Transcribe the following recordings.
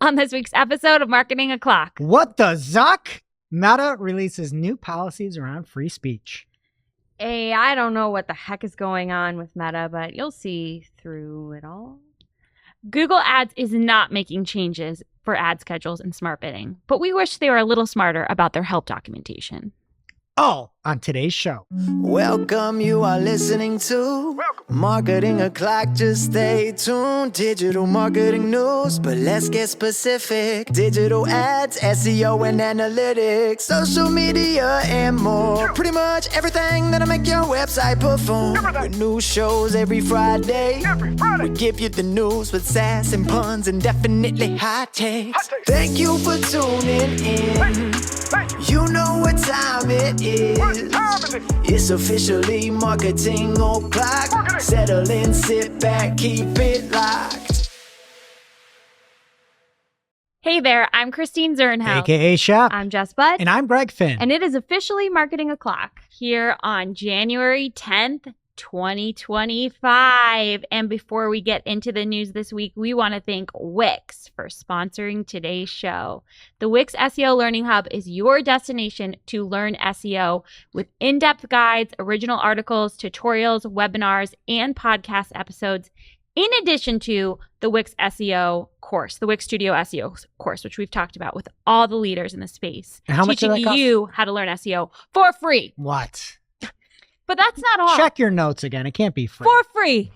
on this week's episode of Marketing O'Clock. What the Zuck? Meta releases new policies around free speech. I don't know what the heck is going on with Meta, but you'll see through it all. Google Ads is not making changes for ad schedules and smart bidding, but we wish they were a little smarter about their help documentation. All on today's show. Welcome, you are listening to Marketing O'Clock. Just stay tuned. Digital marketing news, but let's get specific. Digital ads, SEO and analytics, social media and more. Pretty much everything that'll make your website perform. With new shows every Friday. We give you the news with sass and puns and definitely hot takes. Thank you for tuning in. You know what time it is. It's officially Marketing O'Clock. Settle in, sit back, keep it locked. Hey there, I'm Christine Zernheld. AKA Shep. I'm Jess Budd. And I'm Greg Finn. And it is officially Marketing O'Clock. Here on January 10th, 2025. And before we get into the news this week, we want to thank Wix for sponsoring today's show. The Wix SEO Learning Hub is your destination to learn SEO with in-depth guides, original articles, tutorials, webinars, and podcast episodes, in addition to the Wix SEO course, the Wix Studio SEO course, which we've talked about with all the leaders in the space. And how much does that teaching cost? you how to learn SEO for free. What? But that's not all. Check your notes again. It can't be free. For free.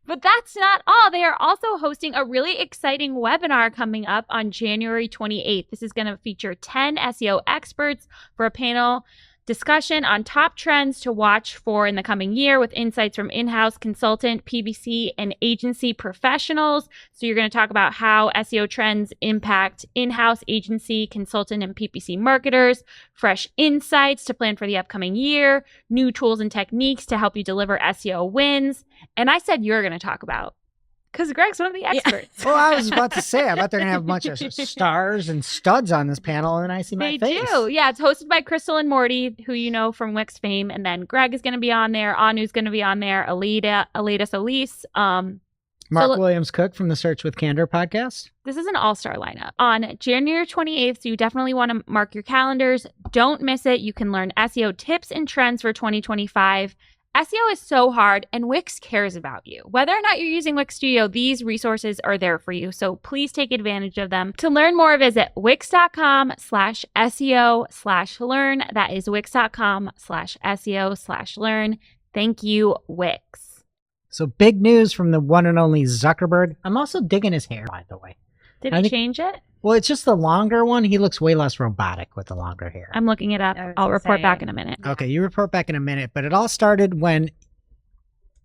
But that's not all. They are also hosting a really exciting webinar coming up on January 28th. This is going to feature 10 SEO experts for a panel discussion on top trends to watch for in the coming year with insights from in-house consultant, PPC, and agency professionals. So you're going to talk about how SEO trends impact in-house agency, consultant, and PPC marketers, fresh insights to plan for the upcoming year, new tools and techniques to help you deliver SEO wins. And I said you're going to talk about, because Greg's one of the experts. Well, I was about to say, I bet they're going to have a bunch of stars and studs on this panel, and I see my face. They do. Yeah, it's hosted by Crystal and Morty, who you know from Wix fame. And then Greg is going to be on there. Anu's going to be on there. Alita Solis. Mark Williams Cook from the Search with Candor podcast. This is an all-star lineup. On January 28th, so you definitely want to mark your calendars. Don't miss it. You can learn SEO tips and trends for 2025. SEO is so hard, and Wix cares about you. Whether or not you're using Wix Studio, these resources are there for you, so please take advantage of them. To learn more, visit wix.com/SEO/learn. That is wix.com/SEO/learn. Thank you, Wix. So big news from the one and only Zuckerberg. I'm also digging his hair, by the way. Did he change it? Well, it's just the longer one. He looks way less robotic with the longer hair. I'm looking it up. I'll report back in a minute. Okay, you report back in a minute. But it all started when,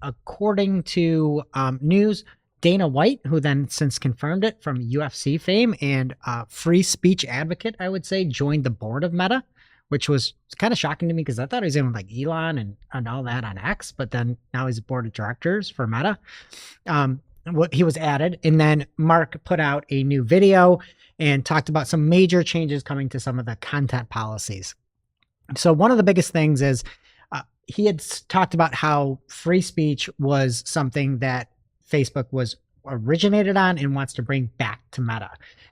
according to news, Dana White, who then since confirmed it from UFC fame and free speech advocate, I would say, joined the board of Meta, which was kind of shocking to me because I thought he was in with like Elon and all that on X, but then now he's a board of directors for Meta. What he was added, and then Mark put out a new video and talked about some major changes coming to some of the content policies. So one of the biggest things is he had talked about how free speech was something that Facebook was originated on and wants to bring back to Meta.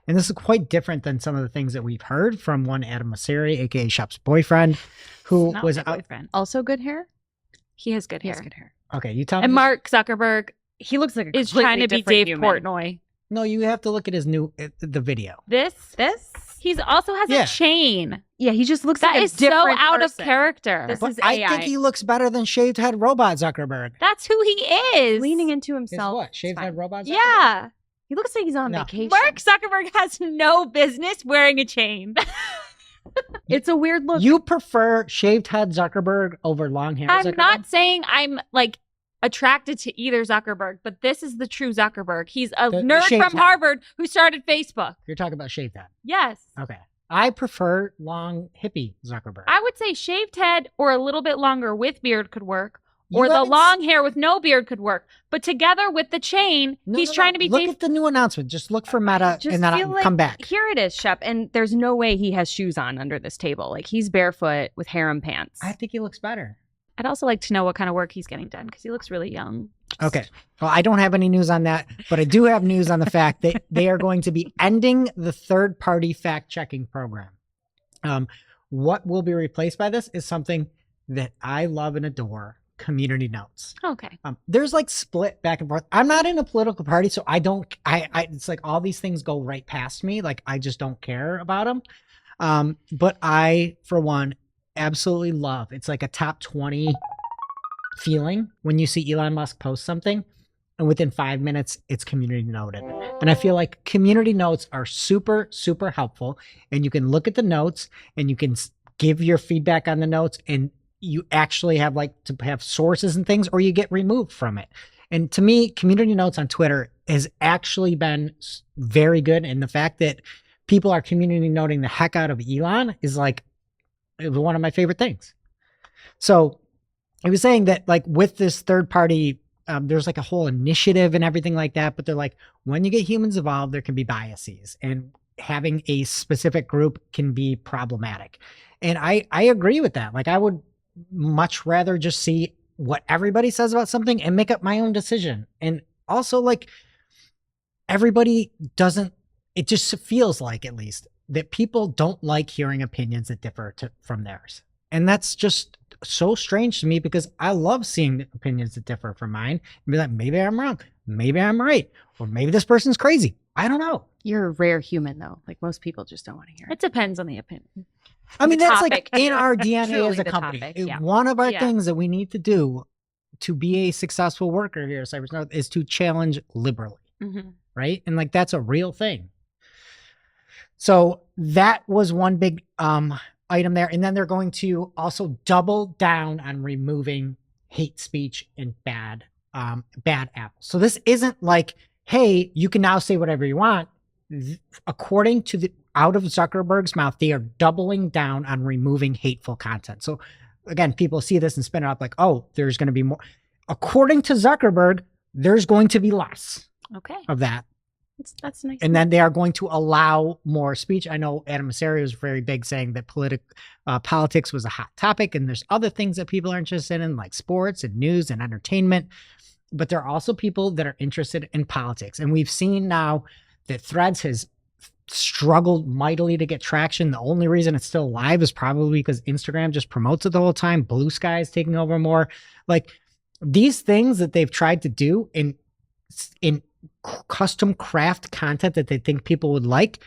And this is quite different than some of the things that we've heard from one Adam Mosseri, aka Shep's boyfriend, who was out. Also good hair? He has good hair. He has good hair. Okay, you tell me. And Mark Zuckerberg He looks like a is trying to be Dave human. Portnoy. No, you have to look at his the video. This? He's also has a chain. Yeah, he just looks that like a is so different out person. of character. This But is I AI. think he looks better than shaved head robot Zuckerberg. That's who he is. Leaning into Is himself. what? Shaved head robot Zuckerberg? Yeah. He looks like he's on No. vacation. Mark Zuckerberg has no business wearing a chain. It's a weird look. You prefer shaved head Zuckerberg over long hair I'm Zuckerberg? not saying I'm like attracted to either Zuckerberg, but this is the true Zuckerberg. He's a The nerd shaved from head. Harvard who started Facebook. You're talking about shaved head. Yes. Okay. I prefer long hippie Zuckerberg. I would say shaved head or a little bit longer with beard could work. You Or the haven't long hair with no beard could work. But together with the chain, he's trying to be Look Dave. at the new announcement. Just look for Meta Just and then feel I'll like, come back. Here it is, Shep, and there's no way he has shoes on under this table. Like he's barefoot with harem pants. I think he looks better. I'd also like to know what kind of work he's getting done because he looks really young. Okay. Well, I don't have any news on that, but I do have news on the fact that they are going to be ending the third-party fact-checking program. What will be replaced by this is something that I love and adore: community notes. Okay. There's like split back and forth. I'm not in a political party, so I don't. It's like all these things go right past me. Like I just don't care about them. But I, for one, absolutely love. It's like a top 20 feeling when you see Elon Musk post something, and within 5 minutes, it's community noted. And I feel like community notes are super, super helpful. And you can look at the notes and you can give your feedback on the notes, and you actually have like to have sources and things, or you get removed from it. And to me, community notes on Twitter has actually been very good. And the fact that people are community noting the heck out of Elon is like one of my favorite things. So I was saying that like with this third party, there's like a whole initiative and everything like that. But they're like, when you get humans involved, there can be biases, and having a specific group can be problematic. And I agree with that. Like I would much rather just see what everybody says about something and make up my own decision. And also like everybody doesn't, it just feels like at least that people don't like hearing opinions that differ from theirs. And that's just so strange to me, because I love seeing opinions that differ from mine and be like, maybe I'm wrong, maybe I'm right, or maybe this person's crazy. I don't know. You're a rare human, though. Like most people just don't want to hear It it. depends on the opinion. I mean, that's topic. like in our DNA Truly as a the company. topic, yeah. One of our Yeah. things that we need to do to be a successful worker here at Cypress North is to challenge liberally, Mm-hmm. right? And like that's a real thing. So that was one big item there. And then they're going to also double down on removing hate speech and bad apples. So this isn't like, hey, you can now say whatever you want. According to out of Zuckerberg's mouth, they are doubling down on removing hateful content. So again, people see this and spin it up like, oh, there's going to be more. According to Zuckerberg, there's going to be less Okay. of that. That's nice. And then they are going to allow more speech. I know Adam Mosseri was very big saying that politics was a hot topic, and there's other things that people are interested in, like sports and news and entertainment. But there are also people that are interested in politics. And we've seen now that Threads has struggled mightily to get traction. The only reason it's still alive is probably because Instagram just promotes it the whole time. Blue Sky is taking over more. Like these things that they've tried to do in custom craft content that they think people would like,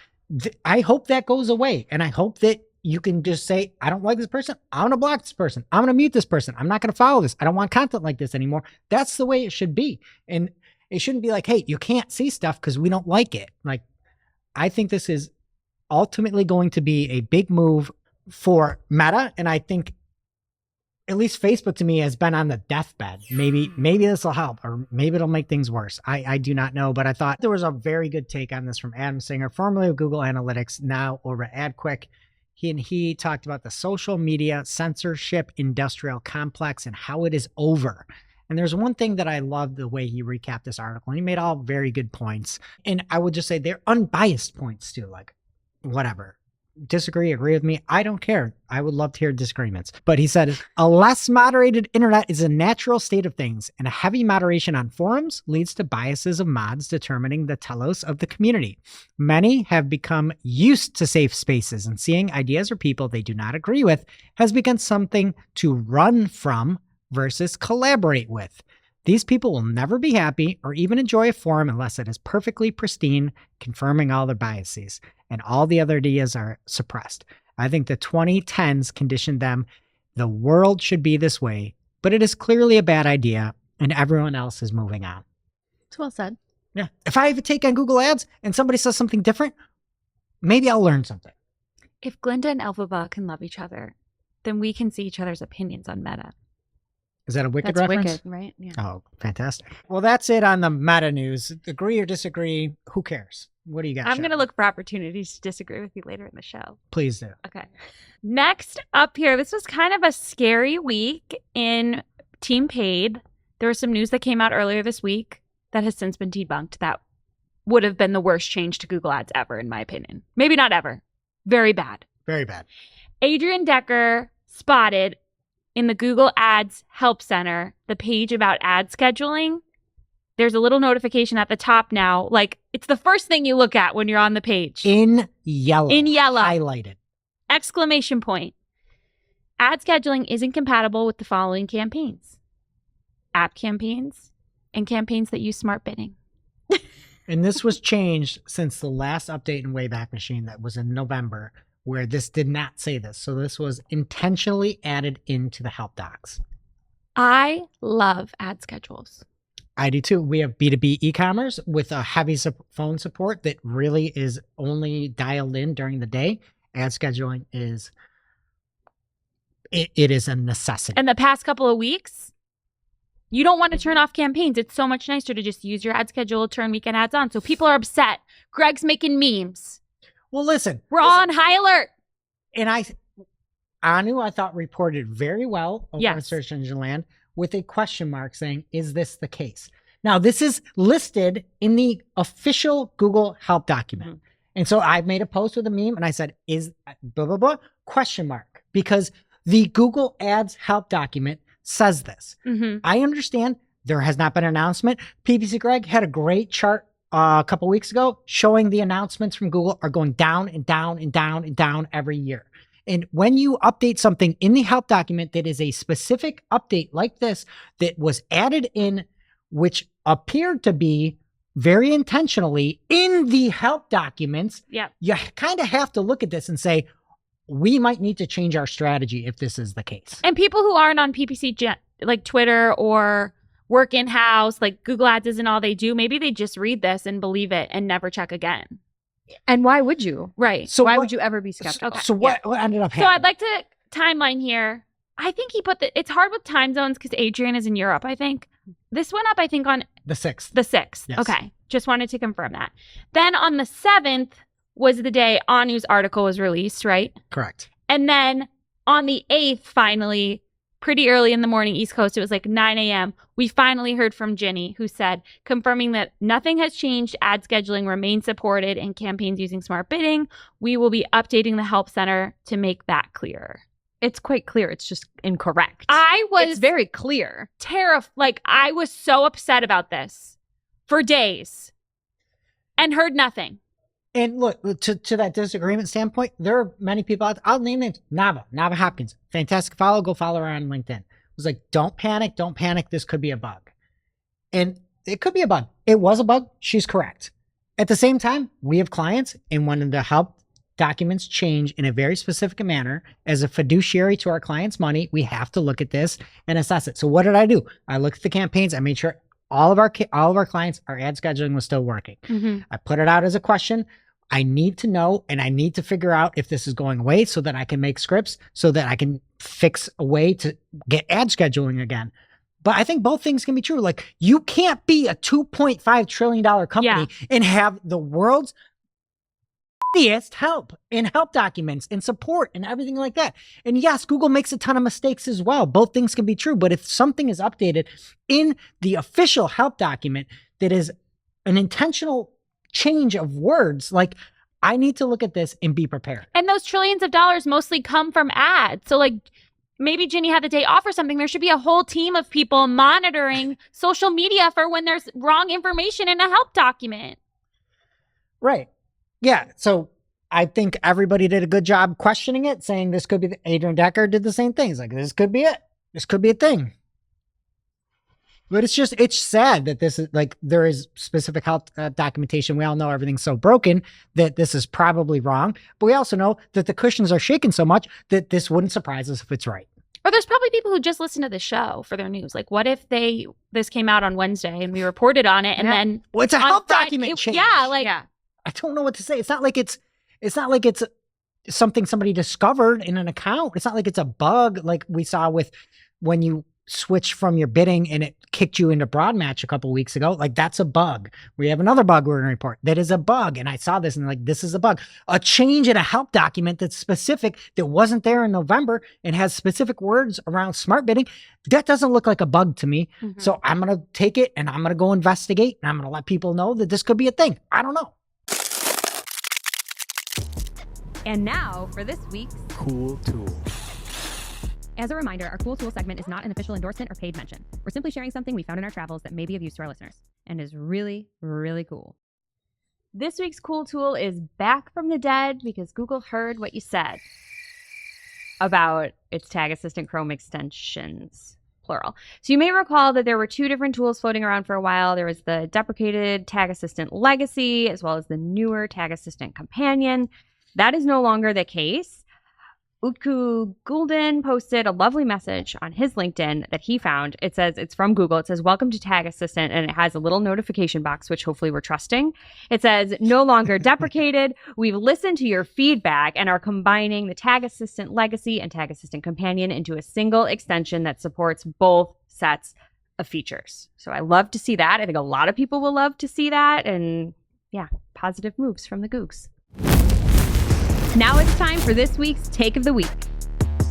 I hope that goes away. And I hope that you can just say, I don't like this person. I'm going to block this person. I'm going to mute this person. I'm not going to follow this. I don't want content like this anymore. That's the way it should be. And it shouldn't be like, hey, you can't see stuff because we don't like it. Like, I think this is ultimately going to be a big move for Meta. And I think at least Facebook to me has been on the deathbed. Maybe this will help, or maybe it'll make things worse. I do not know, but I thought there was a very good take on this from Adam Singer, formerly of Google Analytics, now over at AdQuick. He talked about the social media censorship industrial complex and how it is over. And there's one thing that I love the way he recapped this article. He made all very good points. And I would just say they're unbiased points too, like whatever. Disagree, agree with me, I don't care. I would love to hear disagreements. But he said, a less moderated internet is a natural state of things, and a heavy moderation on forums leads to biases of mods determining the telos of the community. Many have become used to safe spaces, and seeing ideas or people they do not agree with has become something to run from versus collaborate with. These people will never be happy or even enjoy a forum unless it is perfectly pristine, confirming all their biases, and all the other ideas are suppressed. I think the 2010s conditioned them. The world should be this way, but it is clearly a bad idea, and everyone else is moving on. It's well said. Yeah. If I have a take on Google Ads and somebody says something different, maybe I'll learn something. If Glinda and Elphaba can love each other, then we can see each other's opinions on Meta. Is that a Wicked That's reference? wicked, right? Yeah. Oh, fantastic. Well, that's it on the Meta news. Agree or disagree, who cares? What do you got? I'm Sharon? going to look for opportunities to disagree with you later in the show. Please do. Okay. Next up here, this was kind of a scary week in Team Paid. There was some news that came out earlier this week that has since been debunked. That would have been the worst change to Google Ads ever, in my opinion. Maybe not ever. Very bad. Very bad. Adrian Decker spotted in the Google Ads Help Center the page about ad scheduling there's a little notification at the top now. Like, it's the first thing you look at when you're on the page. In yellow. In yellow. Highlighted. Exclamation point. Ad scheduling isn't compatible with the following campaigns: app campaigns and campaigns that use smart bidding. And this was changed since the last update in Wayback Machine that was in November, where this did not say this. So this was intentionally added into the help docs. I love ad schedules. I do too. We have B2B e-commerce with a heavy phone support that really is only dialed in during the day. Ad scheduling is, it is a necessity. And the past couple of weeks, you don't want to turn off campaigns. It's so much nicer to just use your ad schedule, turn weekend ads on. So people are upset. Greg's making memes. Well, listen. We're all on high alert. And Anu, I thought, reported very well over on Yes. Search Engine Land with a question mark saying, is this the case? Now, this is listed in the official Google help document. Mhm. And so I made a post with a meme and I said, is blah, blah, blah, question mark, because the Google Ads help document says this. Mm-hmm. I understand there has not been an announcement. PPC Greg had a great chart a couple weeks ago showing the announcements from Google are going down and down and down and down every year. And when you update something in the help document that is a specific update like this that was added in, which appeared to be very intentionally in the help documents, Yep. you kind of have to look at this and say, we might need to change our strategy if this is the case. And people who aren't on PPC, like Twitter or work in-house, like Google Ads isn't all they do, maybe they just read this and believe it and never check again. And why would you? Right. So Why what- would you ever be skeptical? So what ended up So happening? I'd like to timeline here. I think he put it's hard with time zones because Adrian is in Europe, I think. This went up, I think, on the 6th. the 6th. Yes. Okay. Just wanted to confirm that. Then on the 7th was the day Anu's article was released, right? Correct. And then on the 8th, finally, pretty early in the morning, East Coast, it was like 9 a.m., we finally heard from Ginny, who said, confirming that nothing has changed. Ad scheduling remains supported in campaigns using smart bidding. We will be updating the help center to make that clearer. It's quite clear. It's just incorrect. I was It's very clear. terrified. Like, I was so upset about this for days and heard nothing. And look, to that disagreement standpoint, there are many people out there. I'll name names. Nava Hopkins. Fantastic follow. Go follow her on LinkedIn. It was like, don't panic. This could be a bug. And it could be a bug. It was a bug. She's correct. At the same time, we have clients, and when the help documents change in a very specific manner, as a fiduciary to our clients' money, we have to look at this and assess it. So what did I do? I looked at the campaigns. I made sure all of our clients, our ad scheduling was still working. Mm-hmm. I put it out as a question. I need to know, and I need to figure out if this is going away so that I can make scripts, so that I can fix a way to get ad scheduling again. But I think both things can be true. Like, you can't be a $2.5 trillion company and have the world's help and help documents and support and everything like that. And yes, Google makes a ton of mistakes as well. Both things can be true. But if something is updated in the official help document that is an intentional change of words, like, I need to look at this and be prepared. And those trillions of dollars mostly come from ads. So, like, maybe Ginny had the day off or something. There should be a whole team of people monitoring social media for when there's wrong information in a help document. Right. Yeah. So I think everybody did a good job questioning it, saying this could be Adrian Decker did the same thing. He's like, this could be it. This could be a thing. But it's sad that this is like, there is specific help documentation. We all know everything's so broken that this is probably wrong. But we also know that the cushions are shaking so much that this wouldn't surprise us if it's right. Or there's probably people who just listen to the show for their news. Like, what if this came out on Wednesday and we reported on it and then Well, it's a on help Friday- document change. Yeah, like I don't know what to say. It's not like it's something somebody discovered in an account. It's not like it's a bug like we saw with when you switched from your bidding and it kicked you into broad match a couple weeks ago. Like, that's a bug. We have another bug we're going to report. That is a bug. And I saw this and like, this is a bug. A change in a help document that's specific, that wasn't there in November and has specific words around smart bidding. That doesn't look like a bug to me. Mhm. So I'm going to take it and I'm going to go investigate and I'm going to let people know that this could be a thing. I don't know. And now for this week's Cool tool. As a reminder, our Cool Tool segment is not an official endorsement or paid mention. We're simply sharing something we found in our travels that may be of use to our listeners. and is really, really cool. This week's cool tool is Back from the Dead because Google heard what you said About its Tag Assistant Chrome extensions, plural. So you may recall that there were two different tools floating around for a while. There was the deprecated Tag Assistant Legacy, as well as the newer Tag Assistant Companion. That is no longer the case. Utku Gulden posted a lovely message on his LinkedIn that he found. It says, it's from Google. It says, welcome to Tag Assistant, and it has a little notification box, which hopefully we're trusting. It says, no longer deprecated. We've listened to your feedback and are combining the Tag Assistant Legacy and Tag Assistant Companion into a single extension that supports both sets of features. So I love to see that. I think a lot of people will love to see that. And yeah, positive moves from the Googs. Now it's time for this week's Take of the Week.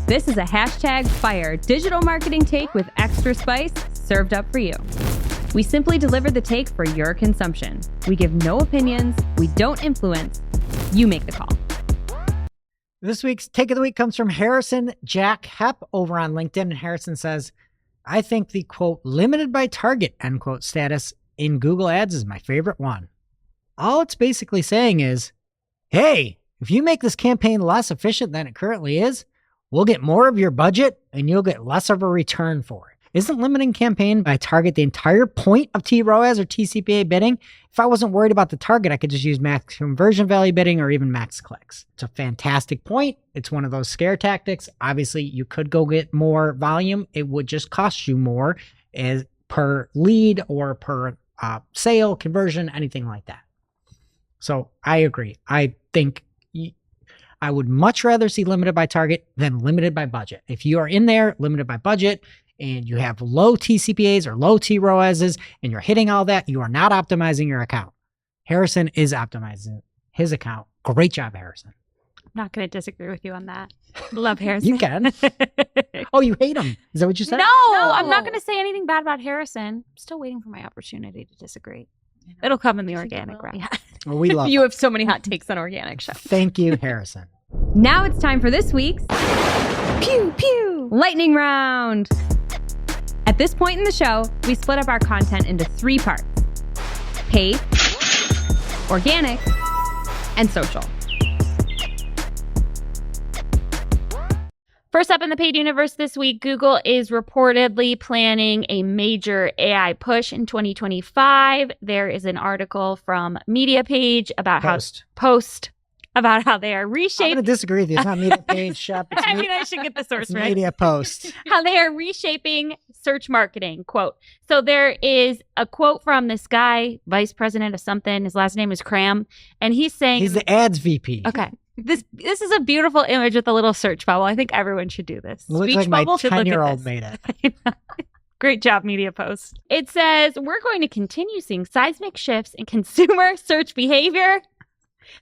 This is a #fire digital marketing take with extra spice served up for you. We simply deliver the take for your consumption. We give no opinions. We don't influence. You make the call. This week's Take of the Week comes from Harrison Jack Hepp over on LinkedIn. And Harrison says, I think the, quote, limited by target, end quote, status in Google Ads is my favorite one. All it's basically saying is, hey, if you make this campaign less efficient than it currently is, we'll get more of your budget and you'll get less of a return for it. Isn't limiting campaign by target the entire point of TROAS or TCPA bidding? If I wasn't worried about the target, I could just use max conversion value bidding or even max clicks. It's a fantastic point. It's one of those scare tactics. Obviously, you could go get more volume. It would just cost you more as per lead or per sale, conversion, anything like that. So I agree. I think I would much rather see limited by target than limited by budget. If you are in there, limited by budget, and you have low TCPAs or low TROASs, and you're hitting all that, you are not optimizing your account. Harrison is optimizing his account. Great job, Harrison. I'm not going to disagree with you on that. Love Harrison. You can. Oh, you hate him. Is that what you said? No, I'm not going to say anything bad about Harrison. I'm still waiting for my opportunity to disagree. It'll come in the organic route. Yeah. Well, we love You him. have so many hot takes on organic show. Thank you, Harrison. Now it's time for this week's Pew Pew Lightning Round. At this point in the show, we split up our content into 3 parts: paid, organic, and social. First up in the paid universe this week, Google is reportedly planning a major AI push in 2025. There is an article from MediaPage about Post about how they are I'm reshaping. going to disagree with you. It's not Media Page, Shep. It's I mean, I should get the source it's right. Media Post. How they are reshaping search marketing, quote. So there is a quote from this guy, vice president of something. His last name is Cram. And he's saying... He's the ads VP. Okay. This is a beautiful image with a little search bubble. I think everyone should do this. It looks Speech like my bubble should look at 10-year-old this. made it. Great job, Media Post. It says, we're going to continue seeing seismic shifts in consumer search behavior.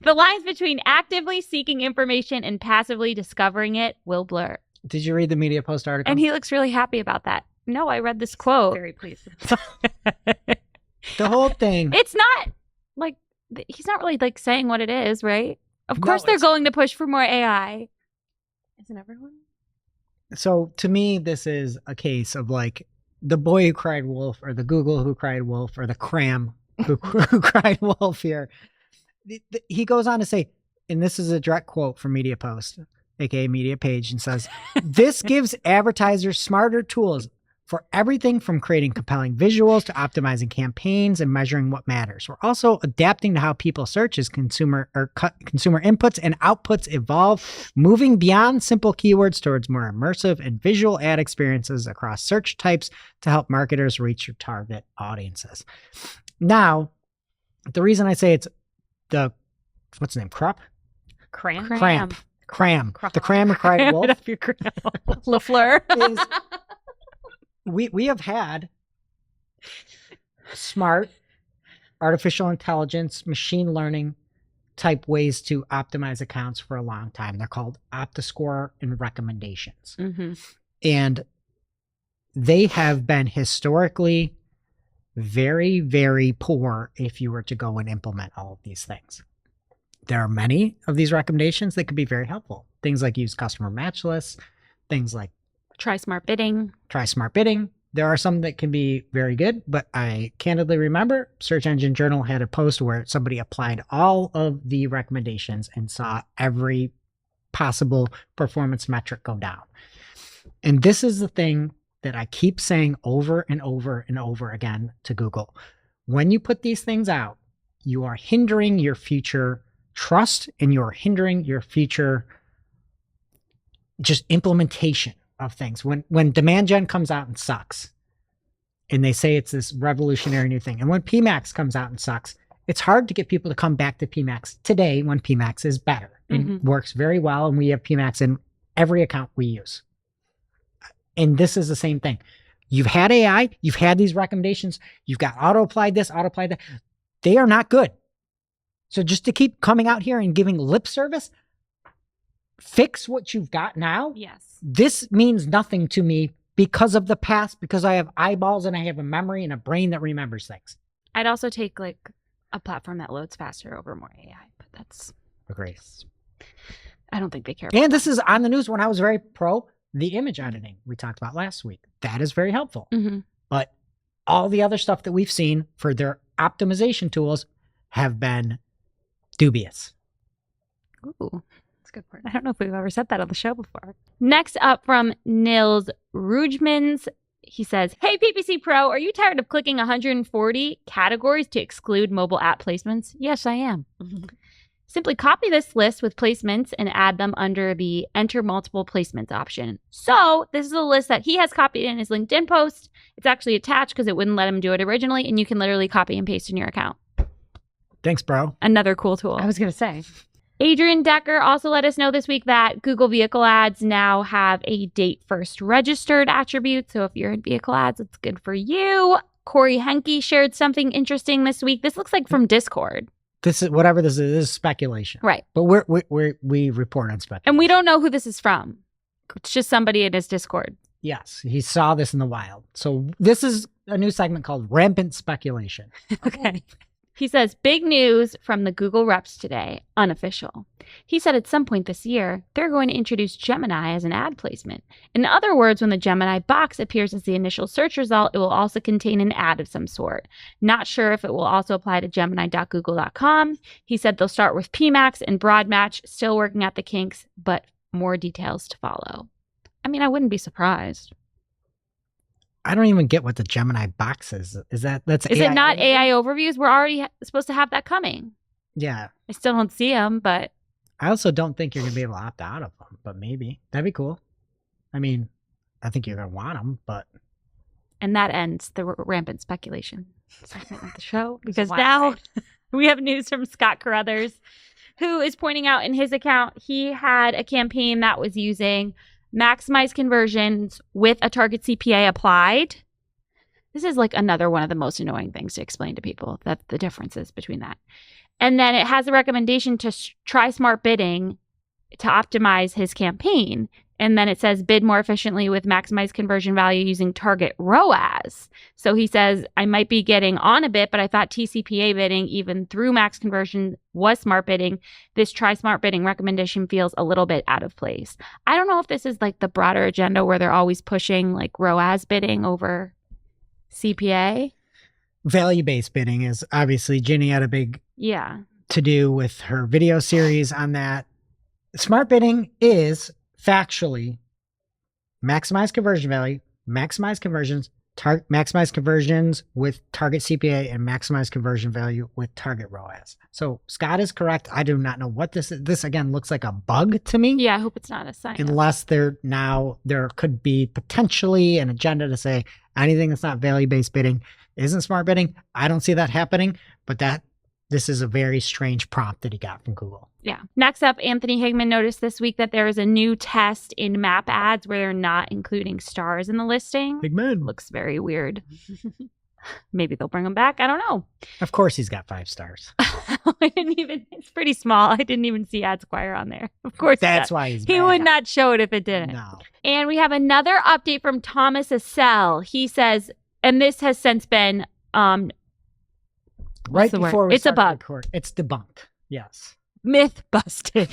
The lines between actively seeking information and passively discovering it will blur. Did you read the Media Post article? And he looks really happy about that. No, I read this quote. Very pleased. The whole thing. It's not like, he's not really like saying what it is, right? Of No, course they're it's- going to push for more AI. Isn't everyone? So to me, this is a case of like the boy who cried wolf, or the Google who cried wolf, or the Cram who cried wolf here. He goes on to say, and this is a direct quote from Media Post, aka Media Page, and says, this gives advertisers smarter tools for everything from creating compelling visuals to optimizing campaigns and measuring what matters. We're also adapting to how people search as consumer inputs and outputs evolve, moving beyond simple keywords towards more immersive and visual ad experiences across search types to help marketers reach your target audiences. Now, the reason I say it's the, what's the name? Cramp? Cram? Cramp. The Cram and Cried Wolf LaFleur. is we have had smart artificial intelligence, machine learning type ways to optimize accounts for a long time. They're called OptiScore and recommendations. Mm-hmm. And they have been historically very, very poor if you were to go and implement all of these things. There are many of these recommendations that could be very helpful. Things like use customer match lists, things like Try smart bidding. try smart bidding. There are some that can be very good, but I candidly remember Search Engine Journal had a post where somebody applied all of the recommendations and saw every possible performance metric go down. And this is the thing that I keep saying over and over and over again to Google. When you put these things out, you are hindering your future trust and you're hindering your future just implementation of things. When demand gen comes out and sucks, and they say it's this revolutionary new thing, and when PMAX comes out and sucks, it's hard to get people to come back to PMAX today when PMAX is better and works very well, and we have PMAX in every account we use. And this is the same thing. You've had AI, you've had these recommendations, you've got auto-applied this, auto-applied that. They are not good. So just to keep coming out here and giving lip service, fix what you've got now. Yes. This means nothing to me because of the past, because I have eyeballs and I have a memory and a brain that remembers things. I'd also take like a platform that loads faster over more AI, but that's Agreed. I don't think they care about And this is on the news when I was very pro the image editing we talked about last week. That is very helpful. But all the other stuff that we've seen for their optimization tools have been dubious. Ooh, that's a good part. I don't know if we've ever said that on the show before. Next up from Nils Rujmans, he says, "Hey PPC Pro, are you tired of clicking 140 categories to exclude mobile app placements?" Yes, I am. Simply copy this list with placements and add them under the enter multiple placements option. So this is a list that he has copied in his LinkedIn post. It's actually attached because it wouldn't let him do it originally, and you can literally copy and paste in your account. Thanks, bro. Another cool tool. I was going to say. Adrian Decker also let us know this week that Google Vehicle Ads now have a date first registered attribute. So if you're in vehicle ads, it's good for you. Corey Henke shared something interesting this week. This looks like from Discord. This is whatever this is speculation. Right. But we report on speculation. And we don't know who this is from. It's just somebody in his Discord. Yes, he saw this in the wild. So this is a new segment called Rampant Speculation. Okay. He says, big news from the Google reps today, unofficial. He said at some point this year, they're going to introduce Gemini as an ad placement. In other words, when the Gemini box appears as the initial search result, it will also contain an ad of some sort. Not sure if it will also apply to gemini.google.com. He said they'll start with PMAX and broad match, still working out the kinks, but more details to follow. I mean, I wouldn't be surprised. I don't even get what the Gemini box is. Is it not AI overviews? We're already supposed to have that coming. Yeah. I still don't see them, but I also don't think you're going to be able to opt out of them, but maybe. That'd be cool. I mean, I think you're going to want them, but. And that ends the rampant speculation segment of the show, because now we have news from Scott Carruthers, who is pointing out in his account he had a campaign that was using maximize conversions with a target CPA applied. This is like another one of the most annoying things to explain to people, that the differences between that. And then it has a recommendation to try smart bidding to optimize his campaign. And then it says bid more efficiently with maximized conversion value using target ROAS. So he says, I might be getting on a bit, but I thought TCPA bidding, even through max conversion, was smart bidding. This try smart bidding recommendation feels a little bit out of place. I don't know if this is like the broader agenda where they're always pushing like ROAS bidding over CPA. Value-based bidding is obviously, Ginny had a big to do with her video series on that. Smart bidding is factually maximize conversion value, maximize conversions, maximize conversions with target CPA, and maximize conversion value with target ROAS. So Scott is correct. I do not know what this is. This again looks like a bug to me. Yeah, I hope it's not a sign. Unless there could be potentially an agenda to say anything that's not value-based bidding isn't smart bidding. I don't see that happening, but this is a very strange prompt that he got from Google. Yeah. Next up, Anthony Higman noticed this week that there is a new test in map ads where they're not including stars in the listing. Higman looks very weird. Maybe they'll bring them back. I don't know. Of course he's got 5 stars. It's pretty small. I didn't even see AdSquire on there. Of course. That's why he's he would not show it if it didn't. No. And we have another update from Thomas Assell. He says, and this has since been right before we it's a bug. It's debunked. Yes. Myth busted.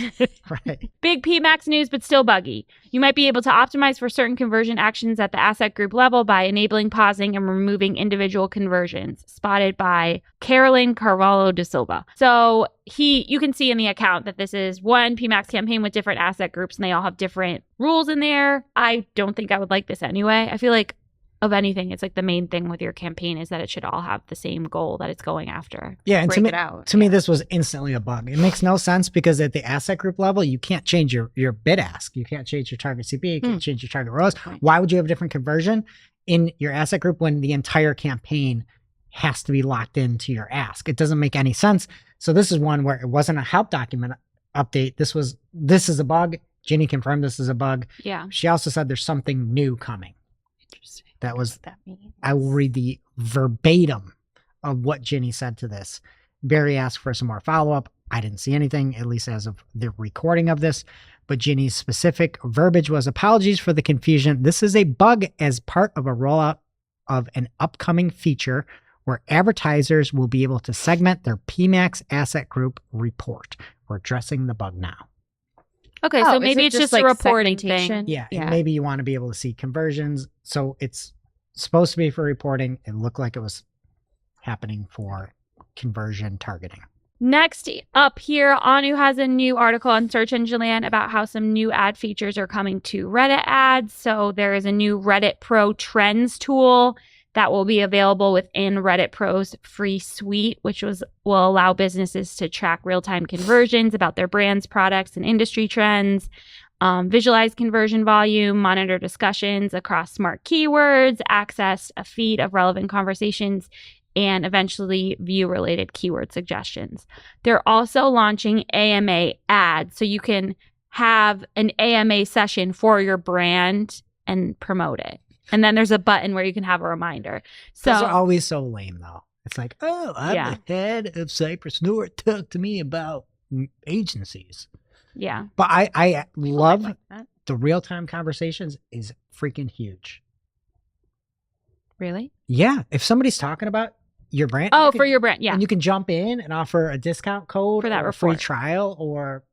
Right. Big PMAX news, but still buggy. You might be able to optimize for certain conversion actions at the asset group level by enabling pausing and removing individual conversions, spotted by Carolyn Carvalho de Silva. So you can see in the account that this is one PMAX campaign with different asset groups, and they all have different rules in there. I don't think I would like this anyway. I feel like of anything, it's like the main thing with your campaign is that it should all have the same goal that it's going after. Yeah, and Break it out. to me, this was instantly a bug. It makes no sense because at the asset group level, you can't change your bid ask. You can't change your target CPA. You can't change your target ROAS. Why would you have a different conversion in your asset group when the entire campaign has to be locked into your ask? It doesn't make any sense. So this is one where it wasn't a help document update. This is a bug. Ginny confirmed this is a bug. Yeah. She also said there's something new coming. Interesting. That was, That means. I will read the verbatim of what Ginny said to this. Barry asked for some more follow-up. I didn't see anything, at least as of the recording of this. But Ginny's specific verbiage was, apologies for the confusion. This is a bug as part of a rollout of an upcoming feature where advertisers will be able to segment their PMAX asset group report. We're addressing the bug now. Okay, Oh, so is maybe it it's just like a reporting segmentation? thing. Yeah, and maybe you want to be able to see conversions. So it's supposed to be for reporting. It looked like it was happening for conversion targeting. Next up here, Anu has a new article on Search Engine Land about how some new ad features are coming to Reddit ads. So there is a new Reddit Pro Trends tool that will be available within Reddit Pro's free suite, which will allow businesses to track real-time conversions about their brands, products, and industry trends, visualize conversion volume, monitor discussions across smart keywords, access a feed of relevant conversations, and eventually view related keyword suggestions. They're also launching AMA ads, so you can have an AMA session for your brand and promote it. And then there's a button where you can have a reminder. So Those are always so lame, though. It's like, oh, I'm Yeah. the head of Cypress North. Talk to me about agencies. yeah. But I love like that. the real-time conversations is freaking huge. Really? Yeah. If somebody's talking about your brand. Oh, you for can- your brand. Yeah. And you can jump in and offer a discount code For that or a free report. trial or,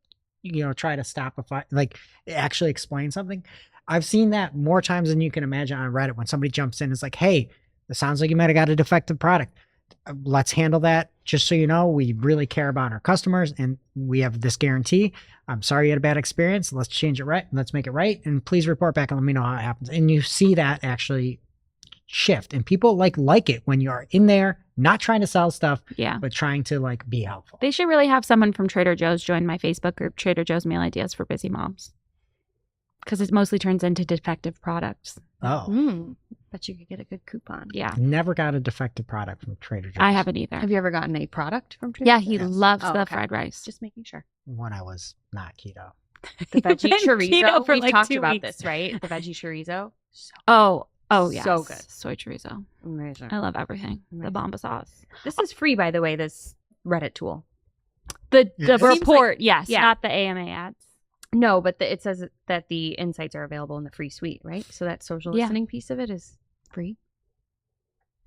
try to stop a fight, like actually explain something. I've seen that more times than you can imagine on Reddit when somebody jumps in and is like, hey, it sounds like you might have got a defective product. Let's handle that. Just so you know, we really care about our customers and we have this guarantee. I'm sorry you had a bad experience. Let's change it right. Let's make it right. And please report back and let me know how it happens. And you see that actually shift. And people like it when you're in there, not trying to sell stuff, Yeah. but trying to be helpful. They should really have someone from Trader Joe's join my Facebook group, Trader Joe's Meal Ideas for Busy Moms. Because it mostly turns into defective products. Oh, Bet you could get a good coupon. Yeah. never got a defective product from Trader Joe's. I haven't either. Have you ever gotten a product from Trader Yeah, Joe's? he Yes. loves Oh, the okay. fried rice. Just making sure. When I was not keto. The veggie Been chorizo. keto for We've like talked 2 about weeks. this, right? The veggie chorizo. So Oh, yeah. So good. Soy chorizo. amazing. I love everything. The Amazing. Bomba sauce. This is free, by the way, this Reddit tool. The Yeah. It seems report, yes, yeah. not the AMA ads. No, but it says that the insights are available in the free suite, right? So that social Yeah. listening piece of it is free.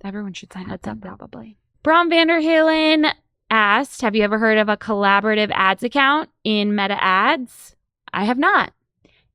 Everyone should sign up Heads then, up, though. probably. Brom Vanderhalen asked, have you ever heard of a collaborative ads account in Meta Ads? I have not.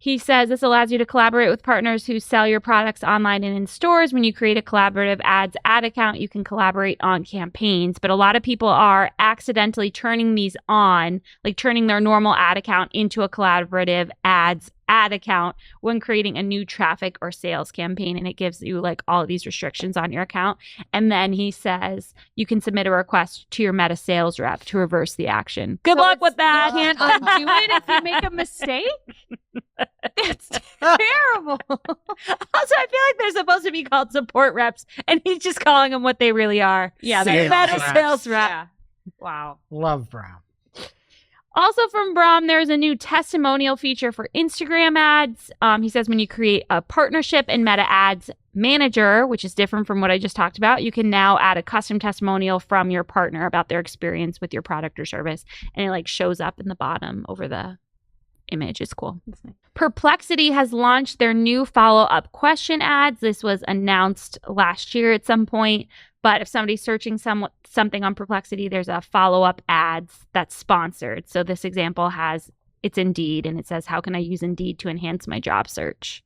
He says this allows you to collaborate with partners who sell your products online and in stores. When you create a collaborative ads ad account, you can collaborate on campaigns. But a lot of people are accidentally turning these on, like turning their normal ad account into a collaborative ads ad account when creating a new traffic or sales campaign. And it gives you like all of these restrictions on your account. And then he says you can submit a request to your Meta sales rep to reverse the action. Good So luck it's- with that. You can't undo it if you make a mistake? It's terrible. Also, I feel like they're supposed to be called support reps, and he's just calling them what they really are. Yeah, Sales Meta reps. sales rep. Yeah. Wow. Love Brown. Also from Brom, there's a new testimonial feature for Instagram ads. He says when you create a partnership in Meta Ads Manager, which is different from what I just talked about, you can now add a custom testimonial from your partner about their experience with your product or service, and it like shows up in the bottom over the image. It's cool. That's nice. Perplexity has launched their new follow-up question ads. This was announced last year at some point But if somebody's searching something on Perplexity, there's a follow-up ads that's sponsored. So this example it's Indeed, and it says, how can I use Indeed to enhance my job search?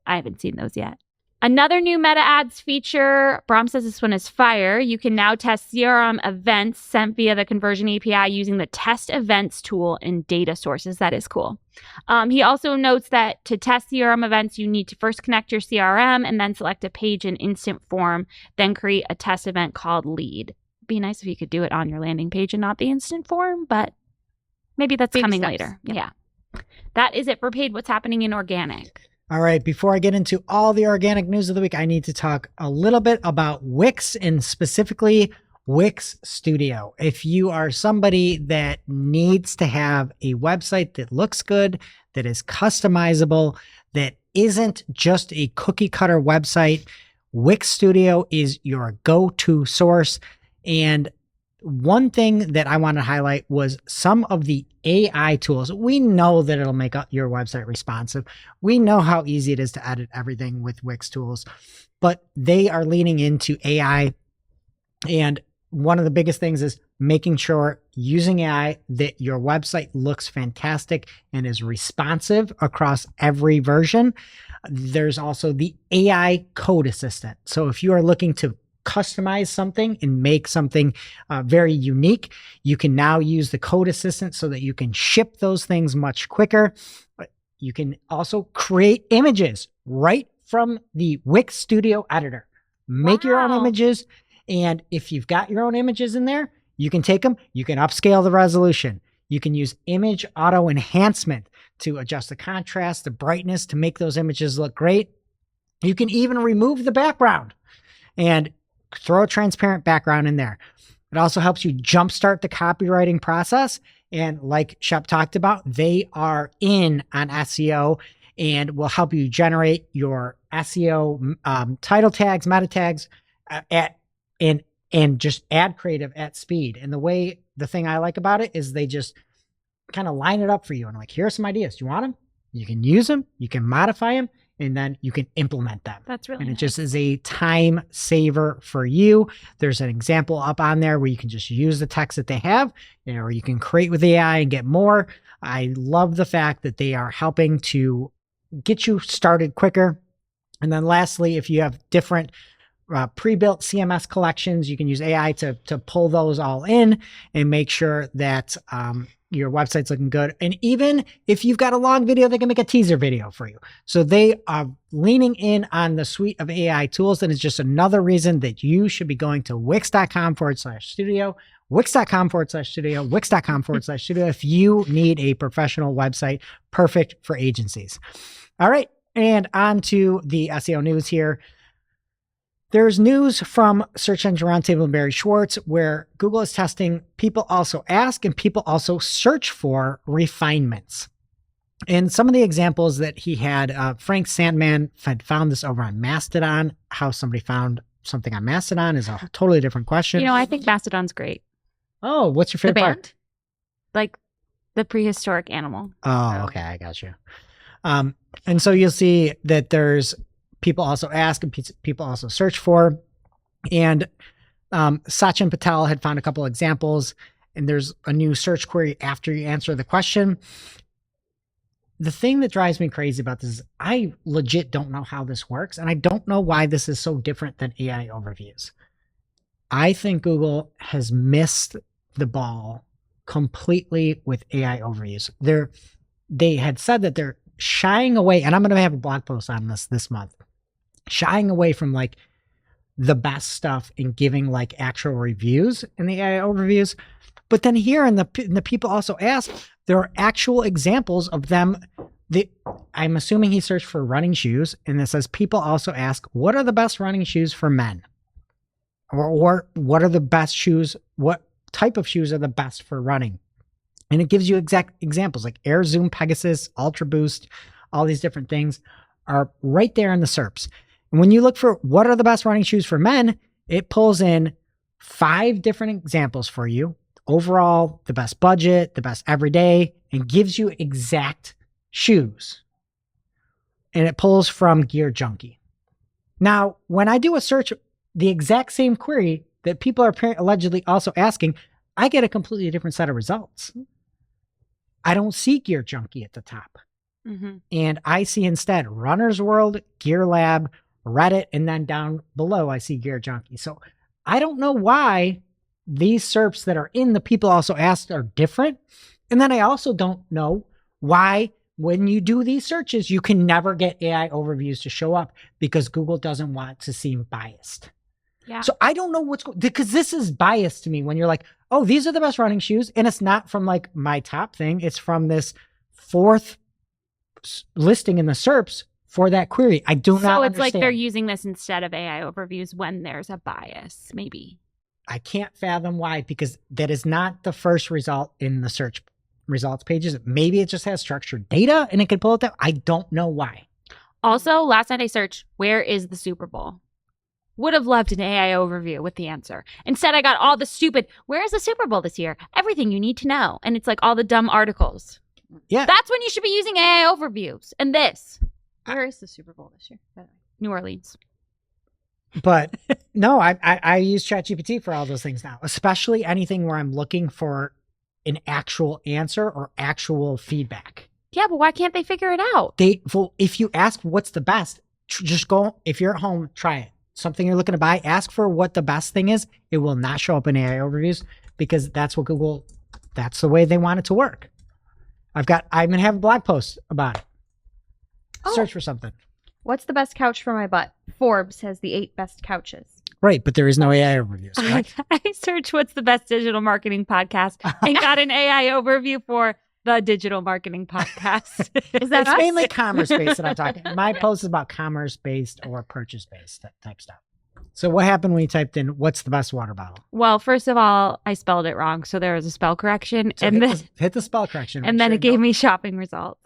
I haven't seen those yet. Another new meta ads feature, Brom says this one is fire. You can now test CRM events sent via the conversion API using the test events tool in data sources. That is cool. He also notes that to test CRM events, you need to first connect your CRM and then select a page in instant form, then create a test event called lead. It'd be nice if you could do it on your landing page and not the instant form, but maybe that's coming later. Yeah. That is it for paid. What's happening in organic? All right, before I get into all the organic news of the week, I need to talk a little bit about Wix and specifically Wix Studio. If you are somebody that needs to have a website that looks good, that is customizable, that isn't just a cookie cutter website, Wix Studio is your go-to source. And one thing that I want to highlight was some of the AI tools. We know that it'll make your website responsive. We know how easy it is to edit everything with Wix tools, but they are leaning into AI. And one of the biggest things is making sure using AI that your website looks fantastic and is responsive across every version. There's also the AI code assistant. So if you are looking to customize something and make something very unique, you can now use the code assistant so that you can ship those things much quicker. You can also create images right from the Wix Studio editor. Make your own images. And if you've got your own images in there, you can take them, you can upscale the resolution. You can use image auto enhancement to adjust the contrast, the brightness to make those images look great. You can even remove the background and throw a transparent background in there. It also helps you jumpstart the copywriting process. And like Shep talked about, they are in on SEO and will help you generate your SEO title tags, meta tags and just ad creative at speed. And the thing I like about it is they just kind of line it up for you. And like, here are some ideas. Do you want them? You can use them. You can modify them. And then you can implement them. That's really nice. And it just is a time saver for you. There's an example up on there where you can just use the text that they have, or you can create with AI and get more. I love the fact that they are helping to get you started quicker. And then lastly, if you have different pre-built CMS collections, you can use AI to pull those all in and make sure that your website's looking good. And even if you've got a long video, they can make a teaser video for you. So they are leaning in on the suite of AI tools. And it's just another reason that you should be going to wix.com/studio, wix.com/studio, wix.com/studio if you need a professional website perfect for agencies. All right. And on to the SEO news here. There's news from Search Engine Roundtable and Barry Schwartz where Google is testing people also ask and people also search for refinements. And some of the examples that he had, Frank Sandman had found this over on Mastodon. How somebody found something on Mastodon is a totally different question. I think Mastodon's great. Oh, what's your favorite part? Like the prehistoric animal. Oh, okay. I got you. And so you'll see that there's people also ask and people also search for. And Sachin Patel had found a couple examples, and there's a new search query after you answer the question. The thing that drives me crazy about this is I legit don't know how this works, and I don't know why this is so different than AI overviews. I think Google has missed the ball completely with AI overviews. They had said that they're shying away, and I'm going to have a blog post on this month, shying away from like the best stuff and giving like actual reviews in the AI overviews. But then here in the people also ask, there are actual examples of them. I'm assuming he searched for running shoes, and it says people also ask, what are the best running shoes for men? Or what are the best shoes? What type of shoes are the best for running? And it gives you exact examples like Air Zoom, Pegasus, Ultra Boost, all these different things are right there in the SERPs. And when you look for what are the best running shoes for men, it pulls in 5 different examples for you. Overall, the best budget, the best everyday, and gives you exact shoes. And it pulls from Gear Junkie. Now, when I do a search the exact same query that people are allegedly also asking, I get a completely different set of results. I don't see Gear Junkie at the top. Mm-hmm. And I see instead Runner's World, Gear Lab, Reddit, and then down below I see Gear Junkie. So I don't know why these SERPs that are in the people also asked are different. And then I also don't know why when you do these searches, you can never get AI overviews to show up because Google doesn't want to seem biased. Yeah. So I don't know what's going, because this is biased to me when you're like, oh, these are the best running shoes. And it's not from like my top thing. It's from this fourth listing in the SERPs for that query. I do not So it's understand. like they're using this instead of AI overviews when there's a bias, maybe. I can't fathom why, because that is not the first result in the search results pages. Maybe it just has structured data and it can pull it down. I don't know why. Also, last night I searched, where is the Super Bowl? Would have loved an AI overview with the answer. Instead, I got all the stupid, where is the Super Bowl this year? Everything you need to know. And it's like all the dumb articles. Yeah. That's when you should be using AI overviews. And this. Where is the Super Bowl this year? By the way? New Orleans. But no, I use ChatGPT for all those things now, especially anything where I'm looking for an actual answer or actual feedback. Yeah, but why can't they figure it out? Well, if you ask what's the best, just go, if you're at home, try it. Something you're looking to buy, ask for what the best thing is. It will not show up in AI overviews because that's what Google, that's the way they want it to work. I'm going to have a blog post about it. Oh. Search for something. What's the best couch for my butt? Forbes has the 8 best couches. Right, but there is no AI overviews. Correct? I searched what's the best digital marketing podcast and got an AI overview for the digital marketing podcast. Is that It's us? mainly commerce-based that I'm talking. My post is about commerce-based or purchase-based type stuff. So what happened when you typed in, what's the best water bottle? Well, first of all, I spelled it wrong, so there was a spell correction, So and hit the spell correction. then it gave me shopping results.